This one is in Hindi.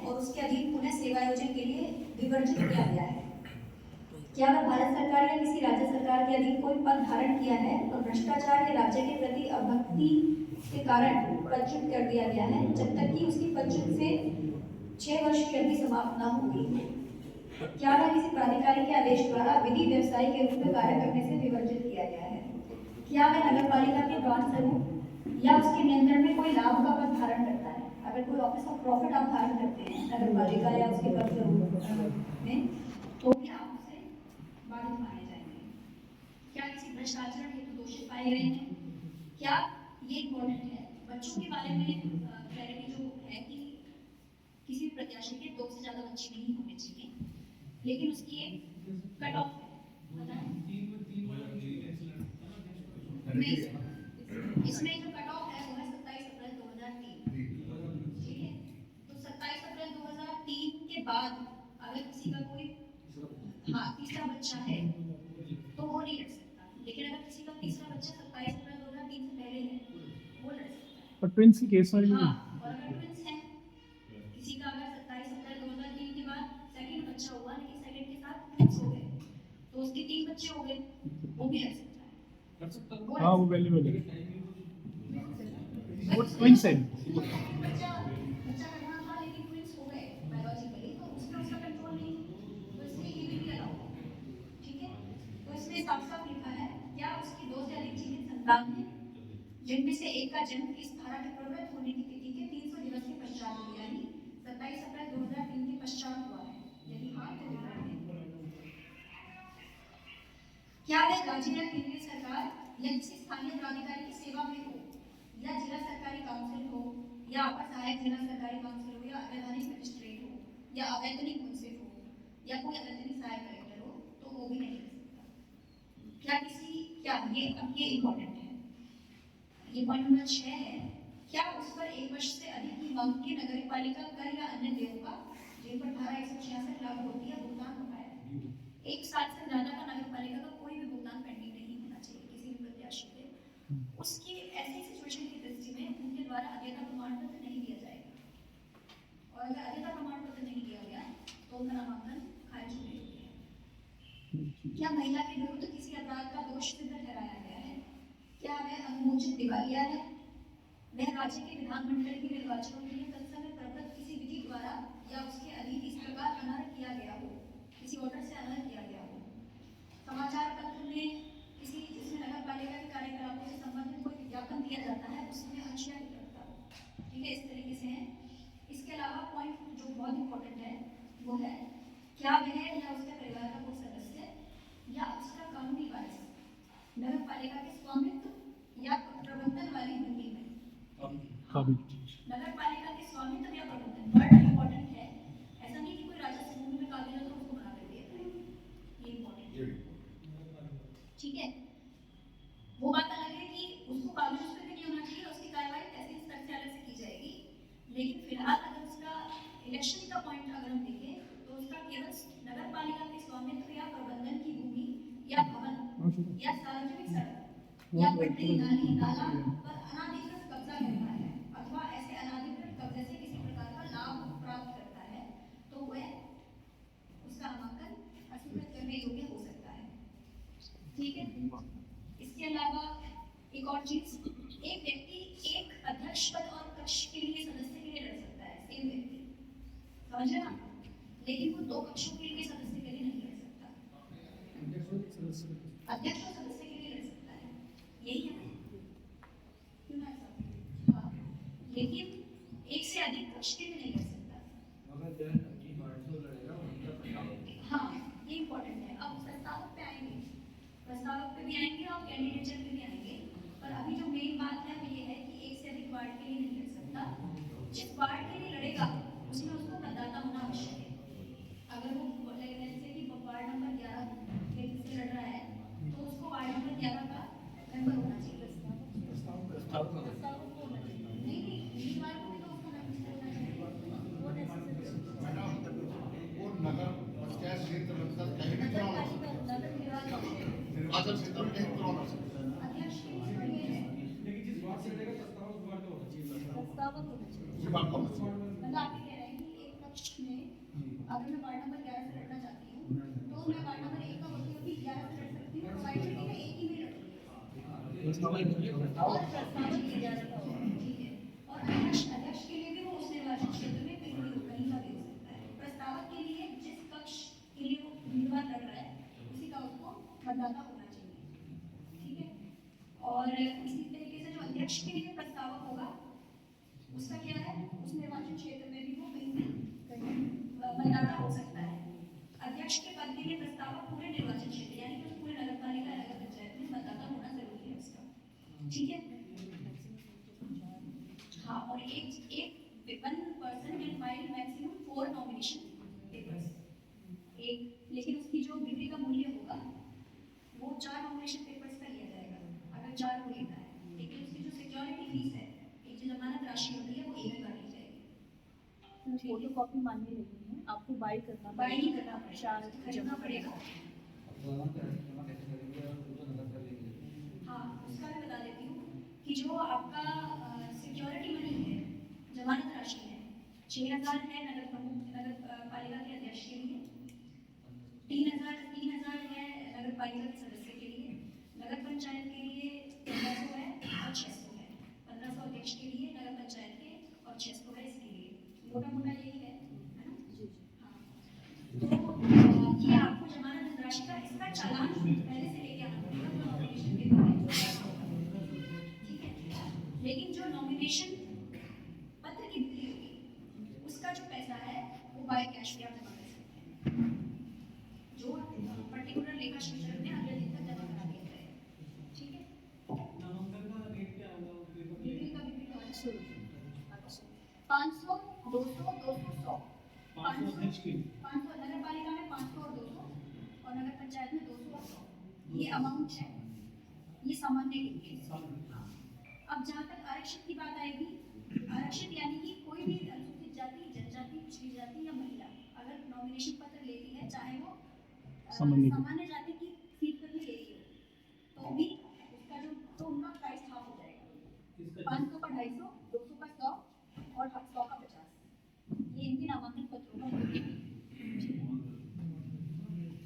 और उसके अधीन पुनः सेवायोजन के लिए विवर्जित किया गया है। क्या वह भारत सरकार या किसी राज्य सरकार के अधीन कोई पद धारण किया है और भ्रष्टाचार या राज्य के प्रति अभक्ति के कारण पदच्युत कर दिया गया है जब तक कि उसकी पदच्युत से 6 वर्ष की अवधि समाप्त न होगी। क्या वह किसी प्राधिकारी के आदेश द्वारा विधि व्यवसायी के रूप में कार्य करने से विवर्जित किया गया है। क्या वह नगर पालिका के ब्रांच स्वरूप या उसके नियंत्रण में कोई लाभ का पद धारण करता है। अगर कोई ऑफिस ऑफ प्रॉफिट आप धारण करते हैं नगर पालिका या उसके पद में, तो क्या आप उसे बाधित माने जाएंगे। क्या किसी भ्रष्ट आचरण हेतु दोषी पाए गए हैं। क्या ये इम्पोर्टेंट है बच्चों के बारे में क्लैरिटी जो है कि किसी प्रत्याशी के 2 से ज्यादा बच्चे नहीं होने चाहिए, लेकिन उसकी एक कट ऑफ है। इसमें जो कट ऑफ है वो है 27 अप्रैल 2003। ठीक है, तो 27 अप्रैल 2003 के बाद अगर किसी का कोई तीसरा बच्चा है तो वो नहीं लड़ सकता, लेकिन अगर किसी का तीसरा बच्चा 27 अप्रैल 2003 से पहले है वो लड़ सकता है। पर ट्विंस की केस वाली हाँ, और अगर ट्विंस है किसी का अगर 27 अप्रैल 2003 के बाद सेकंड बच्चा हुआ लेकिन सेकंड के साथ ट्विंस हो गए तो उसके 3 बच्चे हो गए, वो भी लड़ सकता है। हाँ वो वैल्यूएबल है। वो ट्विंस है। बच्चा करना था लेकिन ट्विंस हो गए बायोलॉजिकली, तो उसमें उसका कंट्रोल नहीं, तो इसलिए ये भी अलाउ है। ठीक है, तो इसमें साफ साफ लिखा है क्या उसकी 2 से अधिक जीवित संतान है जिनमें से एक का जन्म इस धारा के प्रवृत्त होने की तिथि के 300 दिवस के पश्चात हुआ, यानी 27 अप्रैल 2003 के पश्चात हुआ है। यदि हाँ तो विवरण है। क्या वह राज्य या केंद्रीय सरकार या किसी स्थानीय प्राधिकारी की सेवा में हो या जिला सरकारी काउंसिल हो या अपर सहायक जिला सरकारी काउंसिल हो या अवैधानिक मजिस्ट्रेट हो या अवैतनिक मुंसिफ हो या कोई अवैतनिक सहायक कलेक्टर हो, तो वो भी नहीं कर सकता। क्या ये इम्पोर्टेंट है। ये पॉइंट नंबर 6 है। क्या उस पर 1 वर्ष से अधिक की अवधि की नगर पालिका कर या अन्य देयों का जिन पर धारा 166 लागू होती है भुगतान बकाया है। 1 साल से ज्यादा का नगर पालिका का कोई भी भुगतान पेंडिंग नहीं होना चाहिए किसी भी प्रत्याशी के। उसकी ऐसी सिचुएशन की दृष्टि में उनके द्वारा अध्ययता प्रमाण पत्र नहीं दिया जाएगा, और अगर अध्ययता प्रमाण पत्र नहीं दिया गया तो उनका नामांकन खारिज हो जाएगा। क्या महिला के विरुद्ध किसी अपराध का दोष सिद्ध ठहराया गया है। क्या वह अनुमोचित दिवालिया है। वह राज्य के विधानमंडल के निर्वाचनों के लिए तत्समय प्रवृत्त किसी विधि द्वारा या उसके अधीन इस प्रकार अनर्ह किया गया हो, किसी ऑर्डर से अनर्ह किया गया हो। समाचार पत्र में किसी जिसमें नगर पालिका के कार्यकलापों से संबंधित कोई विज्ञापन दिया जाता है उसमें अंश या रखता हो। ठीक है, इस तरीके से है। इसके अलावा पॉइंट जो बहुत इंपॉर्टेंट है वो है क्या वह या उसके परिवार का कोई सदस्य या उसका कानूनी वारिस नगर पालिका के स्वामित्व या प्रबंधन वाली भूमि में। नगर पालिका के स्वामित्व या प्रबंधन बड़ा इंपॉर्टेंट है। ऐसा नहीं कि कोई राजस्व भूमि में काबिल है तो उसको बना कर दिया जाए, ये इंपॉर्टेंट है। ठीक है, वो बात अलग है कि उसको काबिल उस पर भी नहीं होना चाहिए, उसकी कार्रवाई तहसील स्तर से अलग से की जाएगी, लेकिन फिलहाल अगर उसका इलेक्शन का पॉइंट अगर हम देखें तो उसका केवल नगर पालिका के स्वामित्व या प्रबंधन की भूमि या भवन या सार्वजनिक सड़क या पट्टी नाली नाला पर अनाधिकृत कब्जा करता है अथवा ऐसे अनाधिकृत कब्जे से किसी प्रकार का लाभ प्राप्त करता है तो वह उसका नामांकन अस्वीकृत करने योग्य हो सकता है। ठीक है, इसके अलावा एक और चीज, एक व्यक्ति एक अध्यक्ष पद और कक्ष के लिए सदस्य के लिए लड़ सकता है, सेम व्यक्ति, समझ रहे हैं, लेकिन वो 2 कक्षों के लिए सदस्य के लिए नहीं लड़ सकता। अध्यक्ष और सदस्य के लिए लड़ सकता है, यही है क्यों ना ऐसा। हाँ, लेकिन एक से अधिक कक्ष के लिए नहीं लड़ सकता। हाँ, ये इम्पोर्टेंट है। अब प्रस्तावक पे आएंगे, प्रस्तावक पे भी आएंगे और कैंडिडेचर पे भी आएंगे, पर अभी जो मेन बात है वो ये है कि एक से अधिक वार्ड के लिए नहीं लड़ सकता। जिस वार्ड के लिए लड़ेगा उसमें उसको मतदाता होना आवश्यक है। अगर वो जैसे कि वार्ड नंबर 11 से लड़ रहा है तो उसको वार्ड नंबर 11 का मेंबर होना चाहिए। निर्वाचन क्षेत्र में कहीं चुनाव लड़ सकते हैं। लेकिन जिस वार्ड से लड़ेगा प्रस्तावक होना चाहिए। अगर मैं वार्ड नंबर 11 से लड़ना चाहती हूँ तो मैं वार्ड नंबर 1 का होती हुई 11 से लड़ सकती हूँ, प्रोवाइडेड कि मैं एक ही में लड़ूंगी और प्रस्तावक की इजाजत होगा, ठीक है। और अध्यक्ष के लिए भी वो उस निर्वाचन क्षेत्र में कहीं भी कहीं का भी हो सकता है। प्रस्तावक के लिए जिस पक्ष के लिए वो उम्मीदवार लड़ रहा है उसी का उसको मतदाता होना चाहिए, ठीक है। और इसी तरीके से जो अध्यक्ष के लिए प्रस्तावक होगा उसका क्या है, उस निर्वाचन क्षेत्र में भी वो कहीं मतदाता हो सकता है। अध्यक्ष के पद के लिए प्रस्तावक पूरे निर्वाचन क्षेत्र यानी कि पूरे नगर पालिका नगर पंचायत में मतदाता होना जरूरी है उसका, ठीक है। हाँ, और एक one person can file maximum 4 nomination papers, एक, लेकिन उसकी जो बिक्री का मूल्य होगा वो 4 नॉमिनेशन पेपर्स का लिया जाएगा अगर 4 को लेता है, लेकिन उसकी जो सिक्योरिटी फीस है, एक जो जमानत राशि होती है वो एक ही बार ली जाएगी। फोटो कॉपी मांगने लगी है, आपको बाई करना बाई नहीं करना पड़ेगा, चार खरीदना पड़ेगा। हाँ, उसका मैं बता देती हूँ कि जो आपका सिक्योरिटी मनी है, जमानत राशि है, 6,000 है नगर पालिका के अध्यक्ष के लिए, 3,000 है नगर पालिका के सदस्य के लिए, नगर पंचायत के लिए 1,500 है और 600 है, 1,500 अध्यक्ष के लिए नगर पंचायत के और 600 है इसके लिए, मोटा मोटा यही है ना। हाँ, तो ये आपको जमानत राशि का इसका चालान पहले से लेके आना पड़ेगा जो नॉमिनेशन के दिन है, ठीक है। लेकिन जो नॉमिनेशन पत्र की बिक्री होगी उसका जो पैसा है वो बाय कैश भी आप जमा कर सकते हैं, जो पर्टिकुलर लेखा शीर्षक में अगले दिन तक जमा करा दिया जाएगा, ठीक है। बिक्री का बिक्री का 500, 200, 200, 100, 500 नगर पालिका में 500 और 200 और नगर पंचायत में 200 और 100, ये अमाउंट है, ये सामान्य गिनती है। अब जहाँ तक आरक्षित की बात आएगी, आरक्षित यानी कि कोई भी अनुसूचित जाति, जनजाति, पिछड़ी जाति या महिला अगर नॉमिनेशन पत्र लेती है, चाहे वो सामान्य जाति की सीट पर भी ले रही हो, तो भी उसका जो तो उनका प्राइस हाफ हो जाएगा, 500 का 250, 200 का 100 और 100 का 50, ये इनके नामांकन पत्रों का